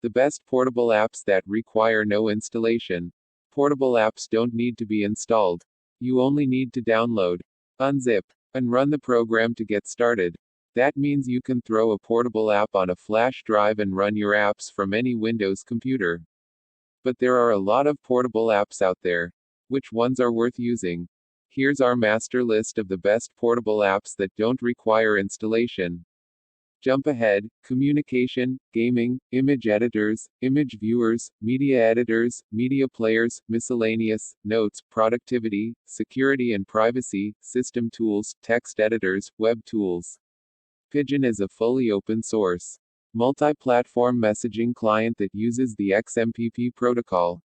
The best portable apps that require no installation. Portable apps don't need to be installed. You only need to download, unzip, and run the program to get started. That means you can throw a portable app on a flash drive and run your apps from any Windows computer. But there are a lot of portable apps out there. Which ones are worth using? Here's our master list of the best portable apps that don't require installation. Jump ahead, communication, gaming, image editors, image viewers, media editors, media players, miscellaneous, notes, productivity, security and privacy, system tools, text editors, web tools. Pidgin is a fully open source, multi-platform messaging client that uses the XMPP protocol.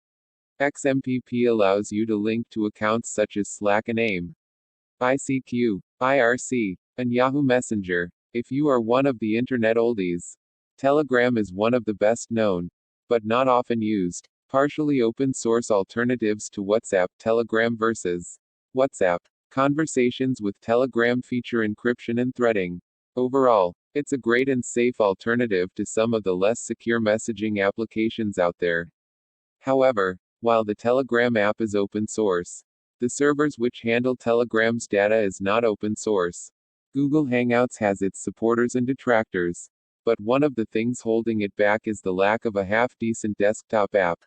XMPP allows you to link to accounts such as Slack and AIM, ICQ, IRC, and Yahoo Messenger. If you are one of the internet oldies, Telegram is one of the best known, but not often used, partially open source alternatives to WhatsApp. Telegram versus WhatsApp. Conversations with Telegram feature encryption and threading. Overall, it's a great and safe alternative to some of the less secure messaging applications out there. However, while the Telegram app is open source, the servers which handle Telegram's data is not open source. Google Hangouts has its supporters and detractors, but one of the things holding it back is the lack of a half-decent desktop app.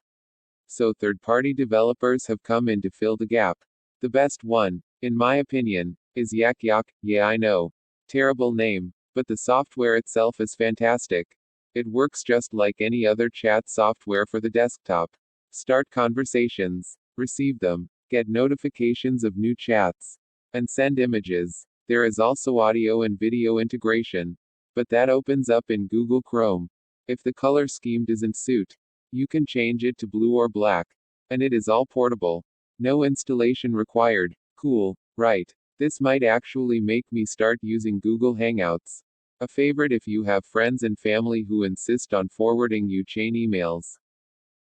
So third-party developers have come in to fill the gap. The best one, in my opinion, is YakYak. Yeah, I know. Terrible name, but the software itself is fantastic. It works just like any other chat software for the desktop. Start conversations, receive them, get notifications of new chats, and send images. There is also audio and video integration, but that opens up in Google Chrome. If the color scheme doesn't suit, you can change it to blue or black, and it is all portable. No installation required. Cool, right? This might actually make me start using Google Hangouts. A favorite if you have friends and family who insist on forwarding you chain emails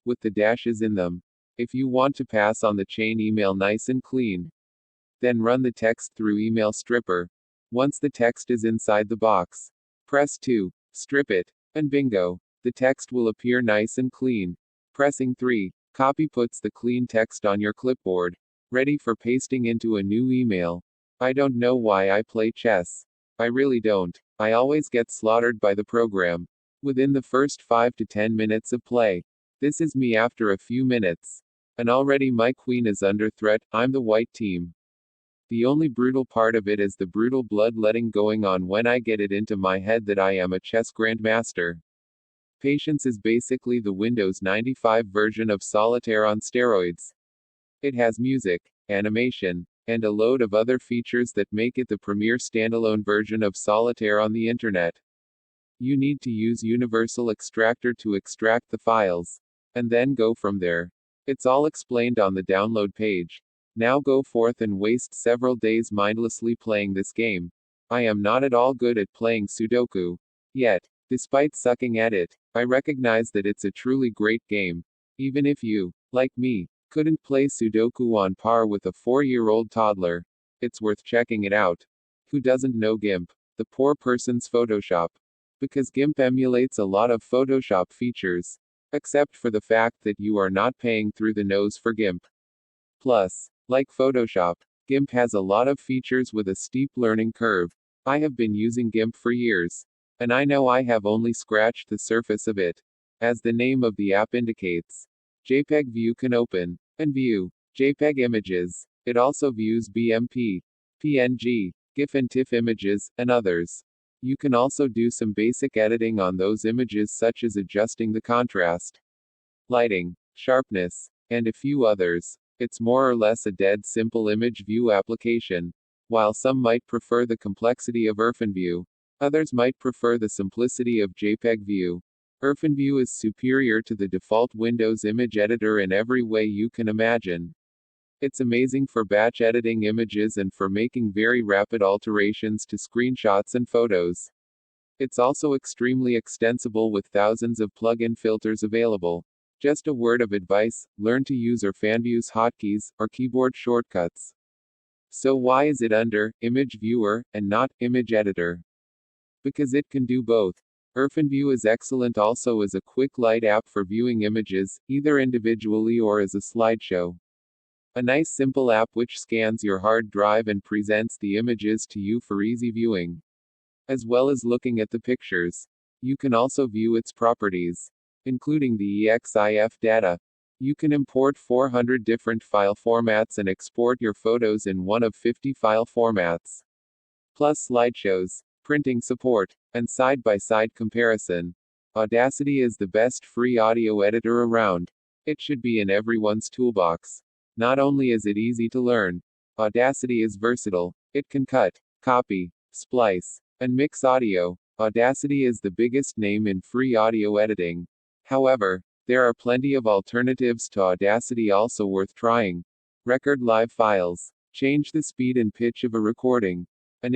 with the dashes in them. If you want to pass on the chain email nice and clean, then run the text through Email Stripper. Once the text is inside the box, press 2, strip it, and bingo, the text will appear nice and clean. Pressing 3, copy puts the clean text on your clipboard, ready for pasting into a new email. I don't know why I play chess. I really don't. I always get slaughtered by the program within the first 5 to 10 minutes of play. This is me after a few minutes, and already my queen is under threat. I'm the white team. The only brutal part of it is the brutal bloodletting going on when I get it into my head that I am a chess grandmaster. Patience is basically the Windows 95 version of Solitaire on steroids. It has music, animation, and a load of other features that make it the premier standalone version of Solitaire on the internet. You need to use Universal Extractor to extract the files, and then go from there. It's all explained on the download page. Now go forth and waste several days mindlessly playing this game. I am not at all good at playing Sudoku. Yet, despite sucking at it, I recognize that it's a truly great game. Even if you, like me, couldn't play Sudoku on par with a 4-year-old toddler, it's worth checking it out. Who doesn't know GIMP? The poor person's Photoshop. Because GIMP emulates a lot of Photoshop features. Except for the fact that you are not paying through the nose for GIMP. Plus, like Photoshop, GIMP has a lot of features with a steep learning curve. I have been using GIMP for years, and I know I have only scratched the surface of it. As the name of the app indicates, JPEG view can open and view JPEG images. It also views BMP, PNG, GIF and TIFF images, and others. You can also do some basic editing on those images such as adjusting the contrast, lighting, sharpness, and a few others. It's more or less a dead simple image view application. While some might prefer the complexity of OpenView, others might prefer the simplicity of JPEG view. OpenView is superior to the default Windows image editor in every way you can imagine. It's amazing for batch editing images and for making very rapid alterations to screenshots and photos. It's also extremely extensible with thousands of plug-in filters available. Just a word of advice, learn to use FanView's hotkeys, or keyboard shortcuts. So why is it under Image Viewer, and not Image Editor? Because it can do both. OpenView is excellent also as a quick light app for viewing images, either individually or as a slideshow. A nice simple app which scans your hard drive and presents the images to you for easy viewing. As well as looking at the pictures. You can also view its properties, including the EXIF data. You can import 400 different file formats and export your photos in one of 50 file formats. Plus slideshows, printing support, and side-by-side comparison. Audacity is the best free audio editor around. It should be in everyone's toolbox. Not only is it easy to learn, Audacity is versatile. It can cut, copy, splice, and mix audio. Audacity is the biggest name in free audio editing. However, there are plenty of alternatives to Audacity also worth trying. Record live files. Change the speed and pitch of a recording. And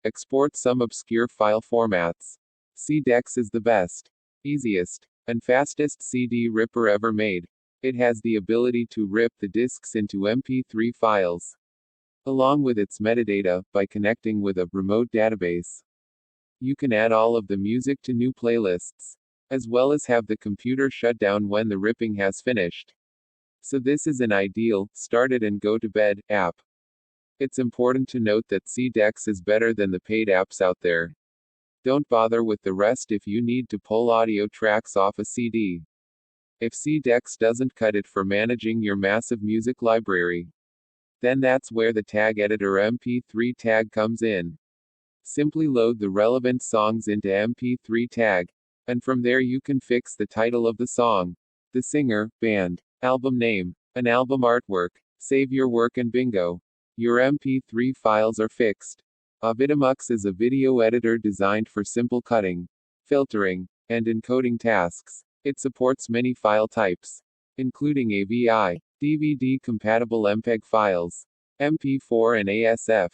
export some obscure file formats. CDEX is the best, easiest, and fastest CD ripper ever made. It has the ability to rip the disks into MP3 files, along with its metadata, by connecting with a remote database. You can add all of the music to new playlists, as well as have the computer shut down when the ripping has finished. So this is an ideal, start it and go to bed, app. It's important to note that CDEX is better than the paid apps out there. Don't bother with the rest if you need to pull audio tracks off a CD. If CDEX doesn't cut it for managing your massive music library, then that's where the tag editor MP3 tag comes in. Simply load the relevant songs into MP3 tag, and from there you can fix the title of the song, the singer, band, album name, and album artwork. Save your work and bingo. Your MP3 files are fixed. Avidemux is a video editor designed for simple cutting, filtering, and encoding tasks. It supports many file types, including AVI, DVD-compatible MPEG files, MP4 and ASF,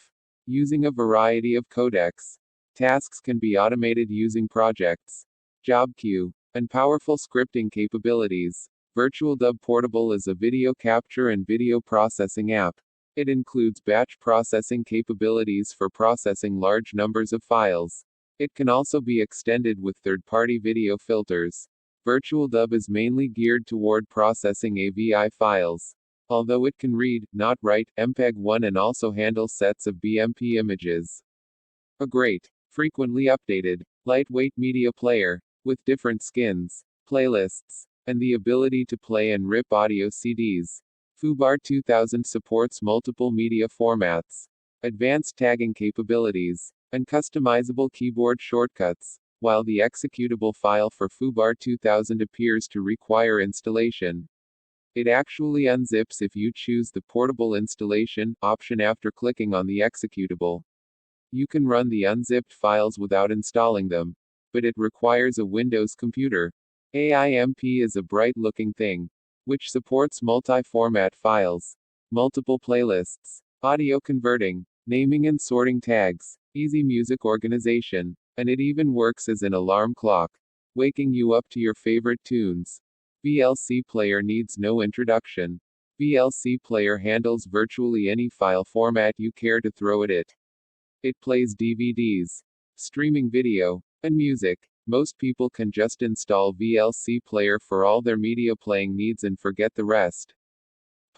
using a variety of codecs. Tasks can be automated using projects, job queue, and powerful scripting capabilities. VirtualDub Portable is a video capture and video processing app. It includes batch processing capabilities for processing large numbers of files. It can also be extended with third-party video filters. VirtualDub is mainly geared toward processing AVI files, although it can read, not write, MPEG-1 and also handles sets of BMP images. A great, frequently updated, lightweight media player, with different skins, playlists, and the ability to play and rip audio CDs. Foobar 2000 supports multiple media formats, advanced tagging capabilities, and customizable keyboard shortcuts, while the executable file for Foobar 2000 appears to require installation. It actually unzips if you choose the portable installation option after clicking on the executable. You can run the unzipped files without installing them, but it requires a Windows computer. AIMP is a bright-looking thing, which supports multi-format files, multiple playlists, audio converting, naming and sorting tags, easy music organization, and it even works as an alarm clock, waking you up to your favorite tunes. VLC Player needs no introduction. VLC Player handles virtually any file format you care to throw at it. It plays DVDs, streaming video, and music. Most people can just install VLC Player for all their media playing needs and forget the rest.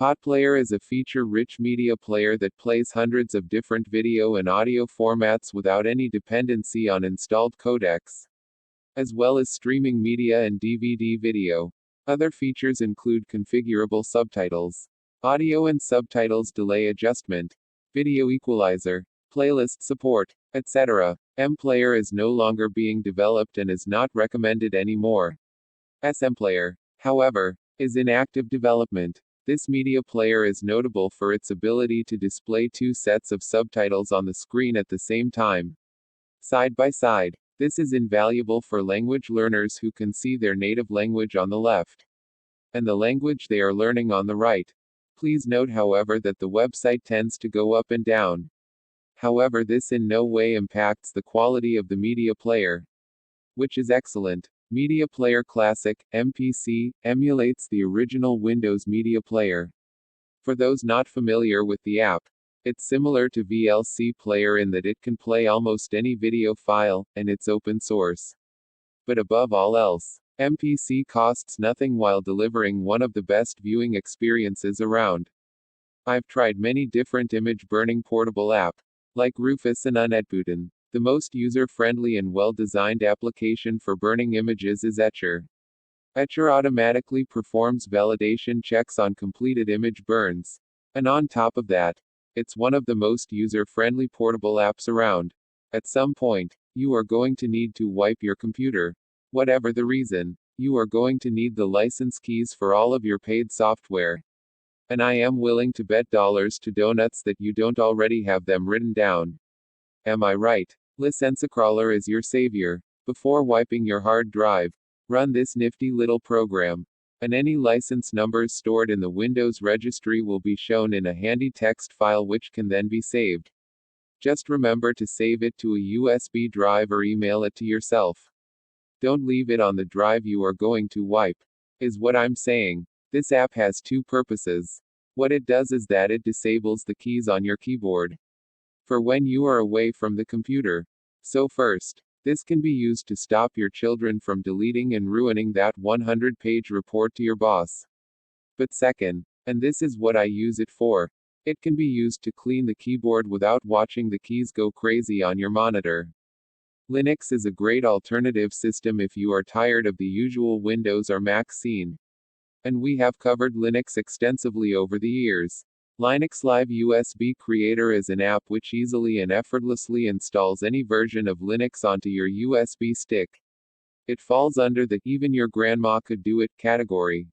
PodPlayer is a feature-rich media player that plays hundreds of different video and audio formats without any dependency on installed codecs, as well as streaming media and DVD video. Other features include configurable subtitles, audio and subtitles delay adjustment, video equalizer, playlist support, etc. MPlayer is no longer being developed and is not recommended anymore. SMPlayer, however, is in active development. This media player is notable for its ability to display two sets of subtitles on the screen at the same time, side by side. This is invaluable for language learners who can see their native language on the left, and the language they are learning on the right. Please note, however, that the website tends to go up and down. However, this in no way impacts the quality of the media player, which is excellent. Media Player Classic, MPC, emulates the original Windows Media Player. For those not familiar with the app, it's similar to VLC Player in that it can play almost any video file, and it's open source. But above all else, MPC costs nothing while delivering one of the best viewing experiences around. I've tried many different image burning portable apps, like Rufus and Unetbooten. The most user-friendly and well-designed application for burning images is Etcher. Etcher automatically performs validation checks on completed image burns. And on top of that, it's one of the most user-friendly portable apps around. At some point, you are going to need to wipe your computer. Whatever the reason, you are going to need the license keys for all of your paid software. And I am willing to bet dollars to donuts that you don't already have them written down. Am I right? License-A-Crawler is your savior. Before wiping your hard drive, run this nifty little program, and any license numbers stored in the Windows registry will be shown in a handy text file which can then be saved. Just remember to save it to a USB drive or email it to yourself. Don't leave it on the drive you are going to wipe, is what I'm saying. This app has two purposes. What it does is that it disables the keys on your keyboard for when you are away from the computer. So first, this can be used to stop your children from deleting and ruining that 100-page report to your boss. But second, and this is what I use it for, it can be used to clean the keyboard without watching the keys go crazy on your monitor. Linux is a great alternative system if you are tired of the usual Windows or Mac scene. And we have covered Linux extensively over the years. Linux Live USB Creator is an app which easily and effortlessly installs any version of Linux onto your USB stick. It falls under the "even your grandma could do it" category.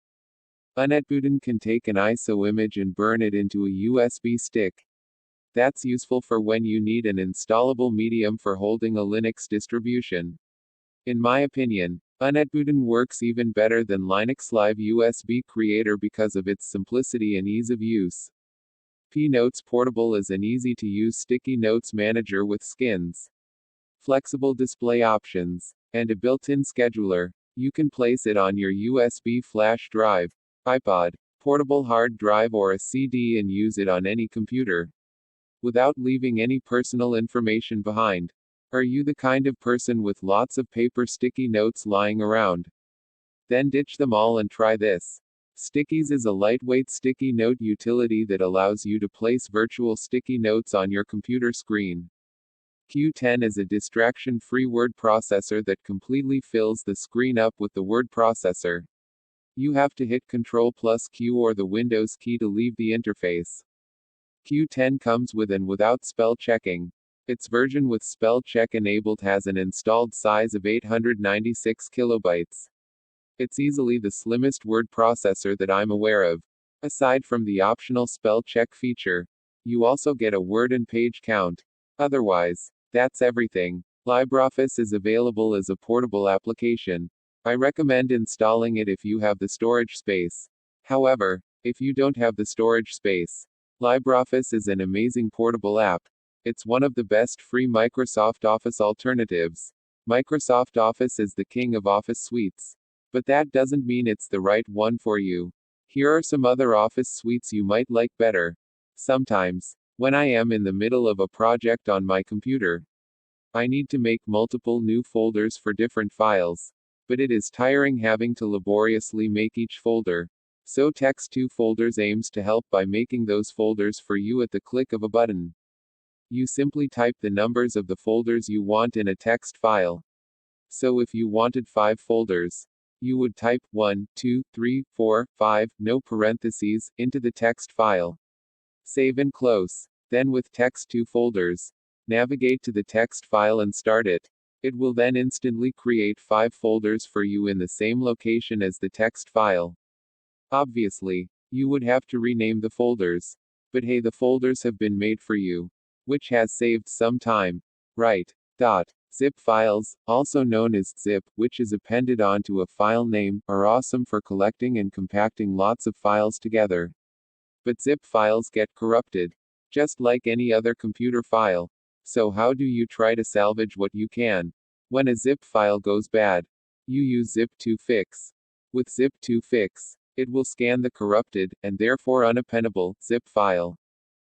Unetbooten can take an ISO image and burn it into a USB stick. That's useful for when you need an installable medium for holding a Linux distribution. In my opinion, Unetbooten works even better than Linux Live USB Creator because of its simplicity and ease of use. P-Notes Portable is an easy-to-use sticky notes manager with skins, flexible display options, and a built-in scheduler. You can place it on your USB flash drive, iPod, portable hard drive or a CD and use it on any computer, without leaving any personal information behind. Are you the kind of person with lots of paper sticky notes lying around? Then ditch them all and try this. Stickies is a lightweight sticky note utility that allows you to place virtual sticky notes on your computer screen. Q10 is a distraction-free word processor that completely fills the screen up with the word processor. You have to hit Ctrl+Q or the Windows key to leave the interface. Q10 comes with and without spell checking. Its version with spell check enabled has an installed size of 896 kilobytes. It's easily the slimmest word processor that I'm aware of. Aside from the optional spell check feature, you also get a word and page count. Otherwise, that's everything. LibreOffice is available as a portable application. I recommend installing it if you have the storage space. However, if you don't have the storage space, LibreOffice is an amazing portable app. It's one of the best free Microsoft Office alternatives. Microsoft Office is the king of Office suites. But that doesn't mean it's the right one for you. Here are some other Office suites you might like better. Sometimes, when I am in the middle of a project on my computer, I need to make multiple new folders for different files. But it is tiring having to laboriously make each folder. So Text2 Folders aims to help by making those folders for you at the click of a button. You simply type the numbers of the folders you want in a text file. So if you wanted 5 folders, you would type 1, 2, 3, 4, 5, no parentheses, into the text file. Save and close. Then with Text2 Folders, navigate to the text file and start it. It will then instantly create 5 folders for you in the same location as the text file. Obviously, you would have to rename the folders. But hey, the folders have been made for you. Which has saved some time. Right. Zip files, also known as zip, which is appended onto a file name, are awesome for collecting and compacting lots of files together. But zip files get corrupted, just like any other computer file. So how do you try to salvage what you can? When a zip file goes bad, you use zip2fix. With zip2fix, it will scan the corrupted, and therefore unappendable, zip file,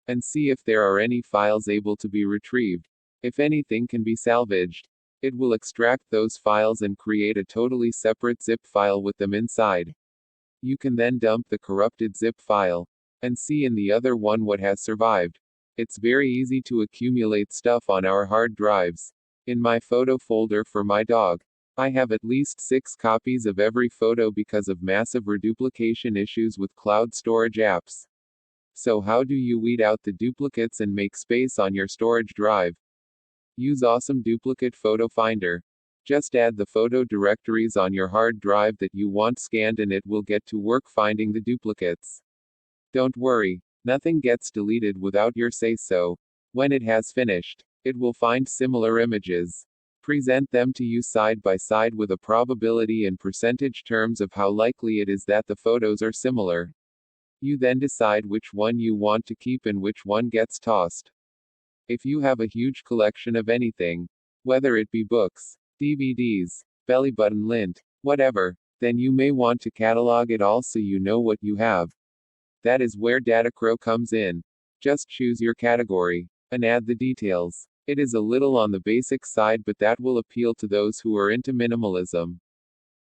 and see if there are any files able to be retrieved. If anything can be salvaged, It will extract those files and create a totally separate zip file with them inside. You can then dump the corrupted zip file and see in the other one what has survived. It's very easy to accumulate stuff on our hard drives. In my photo folder for my dog, I have at least 6 copies of every photo because of massive reduplication issues with cloud storage apps. So how do you weed out the duplicates and make space on your storage drive? Use Awesome Duplicate Photo Finder. Just add the photo directories on your hard drive that you want scanned and it will get to work finding the duplicates. Don't worry, nothing gets deleted without your say-so. When it has finished, it will find similar images. Present them to you side by side with a probability and percentage terms of how likely it is that the photos are similar. You then decide which one you want to keep and which one gets tossed. If you have a huge collection of anything, whether it be books, DVDs, belly button lint, whatever, then you may want to catalog it all so you know what you have. That is where Datacrow comes in. Just choose your category and add the details. It is a little on the basic side, but that will appeal to those who are into minimalism.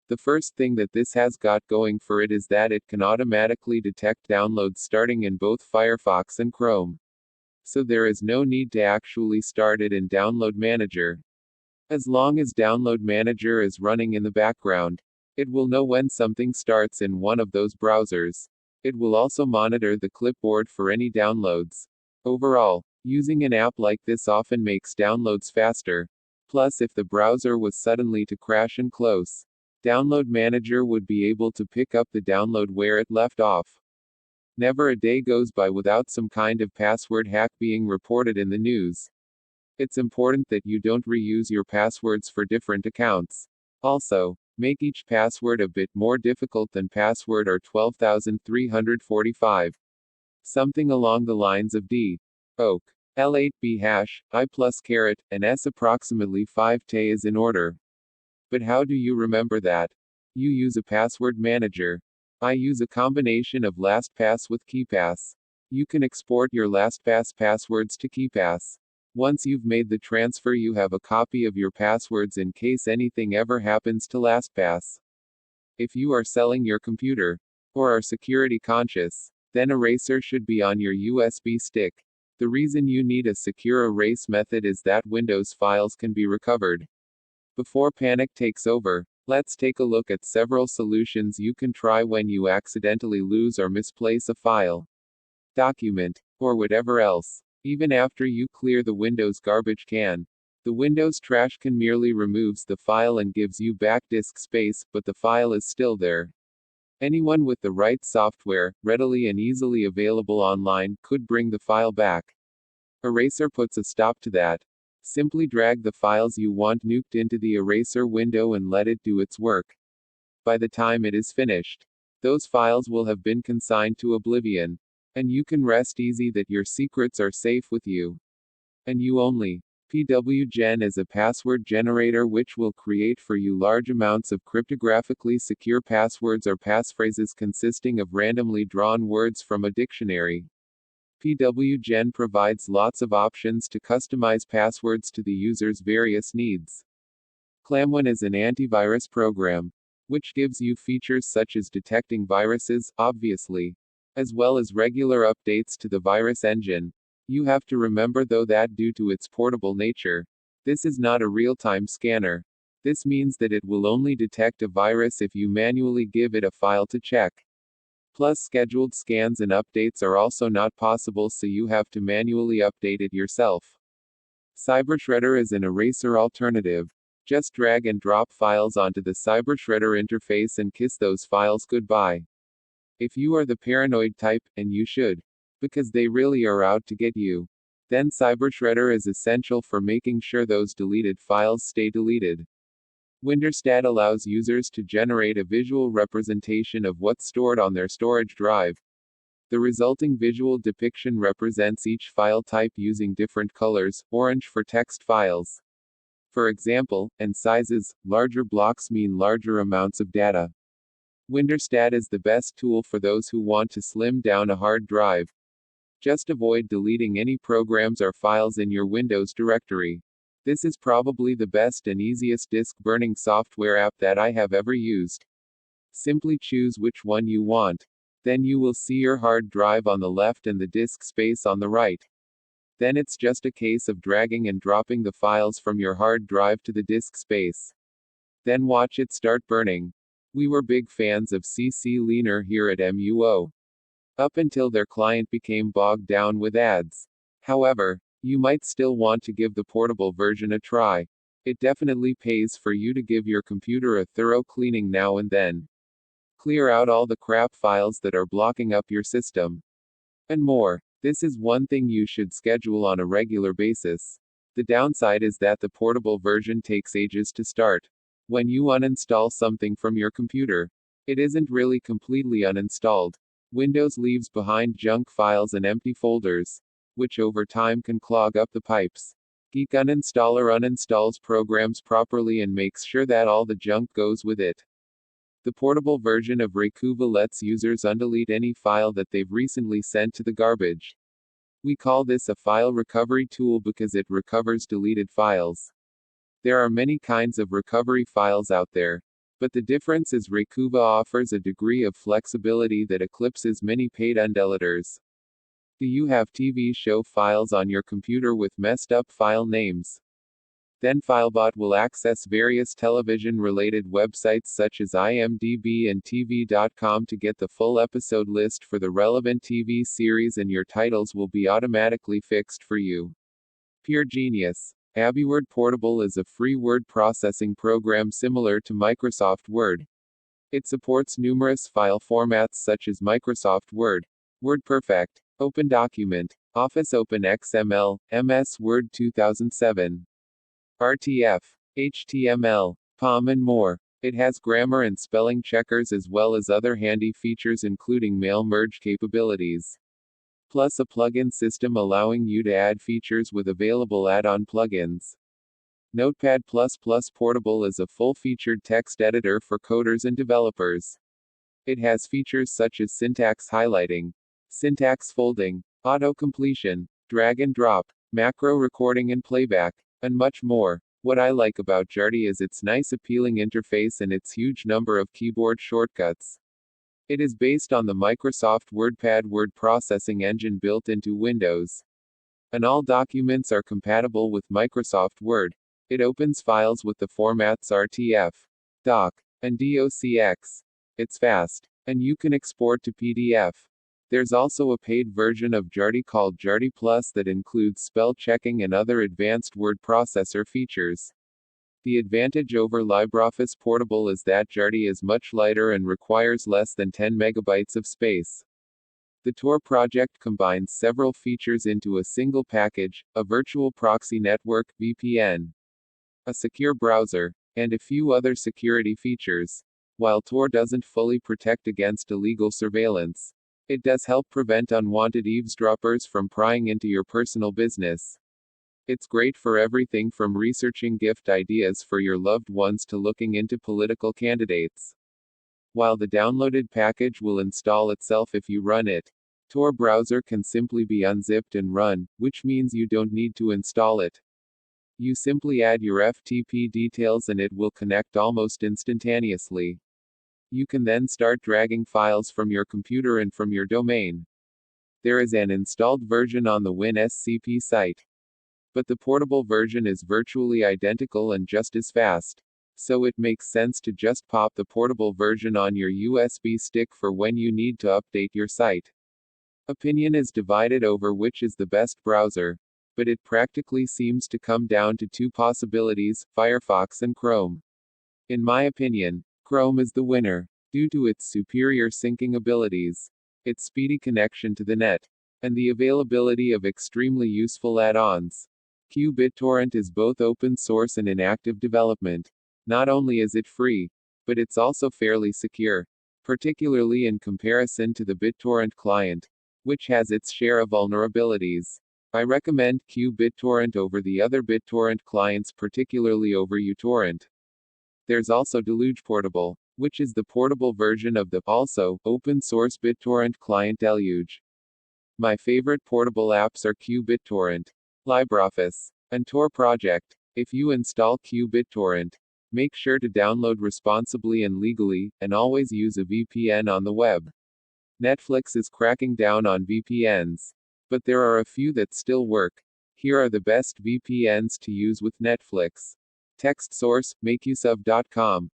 The first thing that this has got going for it is that it can automatically detect downloads starting in both Firefox and Chrome. So there is no need to actually start it in Download Manager. As long as Download Manager is running in the background, it will know when something starts in one of those browsers. It will also monitor the clipboard for any downloads. Overall, using an app like this often makes downloads faster. Plus, if the browser was suddenly to crash and close, Download Manager would be able to pick up the download where it left off. Never a day goes by without some kind of password hack being reported in the news. It's important that you don't reuse your passwords for different accounts. Also, make each password a bit more difficult than password or 12,345. Something along the lines of D. Oak. L8B hash, I plus caret, and S approximately 5 T is in order. But how do you remember that? You use a password manager. I use a combination of LastPass with KeePass. You can export your LastPass passwords to KeePass. Once you've made the transfer, you have a copy of your passwords in case anything ever happens to LastPass. If you are selling your computer, or are security conscious, then Eraser should be on your USB stick. The reason you need a secure erase method is that Windows files can be recovered. Before panic takes over, let's take a look at several solutions you can try when you accidentally lose or misplace a file, document, or whatever else. Even after you clear the Windows garbage can, the Windows trash can merely removes the file and gives you back disk space, but the file is still there. Anyone with the right software, readily and easily available online, could bring the file back. Eraser puts a stop to that. Simply drag the files you want nuked into the Eraser window and let it do its work. By the time it is finished, those files will have been consigned to oblivion. And you can rest easy that your secrets are safe with you. And you only. Pidgin is a password generator which will create for you large amounts of cryptographically secure passwords or passphrases consisting of randomly drawn words from a dictionary. Pidgin provides lots of options to customize passwords to the user's various needs. Clam1 is an antivirus program, which gives you features such as detecting viruses, obviously, as well as regular updates to the virus engine. You have to remember though that due to its portable nature, this is not a real-time scanner. This means that it will only detect a virus if you manually give it a file to check. Plus, scheduled scans and updates are also not possible, so you have to manually update it yourself. Cybershredder is an eraser alternative. Just drag and drop files onto the Cybershredder interface and kiss those files goodbye. If you are the paranoid type, and you should, because they really are out to get you, then Cybershredder is essential for making sure those deleted files stay deleted. Winterstat allows users to generate a visual representation of what's stored on their storage drive. The resulting visual depiction represents each file type using different colors, orange for text files, for example, and sizes. Larger blocks mean larger amounts of data. Winterstat is the best tool for those who want to slim down a hard drive. Just avoid deleting any programs or files in your Windows directory. This is probably the best and easiest disk burning software app that I have ever used. Simply choose which one you want. Then you will see your hard drive on the left and the disk space on the right. Then it's just a case of dragging and dropping the files from your hard drive to the disk space. Then watch it start burning. We were big fans of CC Leaner here at MUO. Up until their client became bogged down with ads. However, you might still want to give the portable version a try. It definitely pays for you to give your computer a thorough cleaning now and then. Clear out all the crap files that are blocking up your system. And more. This is one thing you should schedule on a regular basis. The downside is that the portable version takes ages to start. When you uninstall something from your computer, it isn't really completely uninstalled. Windows leaves behind junk files and empty folders, which over time can clog up the pipes. Geek Uninstaller uninstalls programs properly and makes sure that all the junk goes with it. The portable version of Raykuva lets users undelete any file that they've recently sent to the garbage. We call this a file recovery tool because it recovers deleted files. There are many kinds of recovery files out there, but the difference is Raykuva offers a degree of flexibility that eclipses many paid undeleters. Do you have TV show files on your computer with messed up file names? Then Filebot will access various television-related websites such as IMDb and TV.com to get the full episode list for the relevant TV series, and your titles will be automatically fixed for you. Pure genius. AbiWord Portable is a free word processing program similar to Microsoft Word. It supports numerous file formats such as Microsoft Word, WordPerfect, OpenDocument, Office Open XML, MS Word 2007. RTF, HTML, POM and more. It has grammar and spelling checkers as well as other handy features including mail merge capabilities. Plus a plugin system allowing you to add features with available add-on plugins. Notepad++ Portable is a full-featured text editor for coders and developers. It has features such as syntax highlighting, syntax folding, auto-completion, drag and drop, macro recording and playback, and much more. What I like about Jardy is its nice appealing interface and its huge number of keyboard shortcuts. It is based on the Microsoft WordPad word processing engine built into Windows. And all documents are compatible with Microsoft Word. It opens files with the formats RTF, Doc, and DOCX. It's fast, and you can export to PDF. There's also a paid version of Jardy called Jardy Plus that includes spell checking and other advanced word processor features. The advantage over LibreOffice Portable is that Jardy is much lighter and requires less than 10 megabytes of space. The Tor project combines several features into a single package: a virtual proxy network, VPN, a secure browser, and a few other security features. While Tor doesn't fully protect against illegal surveillance, it does help prevent unwanted eavesdroppers from prying into your personal business. It's great for everything from researching gift ideas for your loved ones to looking into political candidates. While the downloaded package will install itself if you run it, Tor browser can simply be unzipped and run, which means you don't need to install it. You simply add your FTP details and it will connect almost instantaneously. You can then start dragging files from your computer and from your domain. There is an installed version on the WinSCP site. But the portable version is virtually identical and just as fast. So it makes sense to just pop the portable version on your USB stick for when you need to update your site. Opinion is divided over which is the best browser, but it practically seems to come down to two possibilities: Firefox and Chrome. In my opinion, Chrome is the winner, due to its superior syncing abilities, its speedy connection to the net, and the availability of extremely useful add-ons. BitTorrent is both open source and in active development. Not only is it free, but it's also fairly secure, particularly in comparison to the BitTorrent client, which has its share of vulnerabilities. I recommend BitTorrent over the other BitTorrent clients, particularly over uTorrent. There's also Deluge Portable, which is the portable version of the also open source BitTorrent client Deluge. My favorite portable apps are BitTorrent, LibreOffice, and Tor project. If you install qBittorrent, make sure to download responsibly and legally, and always use a VPN on the web. Netflix is cracking down on VPNs, but there are a few that still work. Here are the best VPNs to use with Netflix. Text source, makeuseof.com.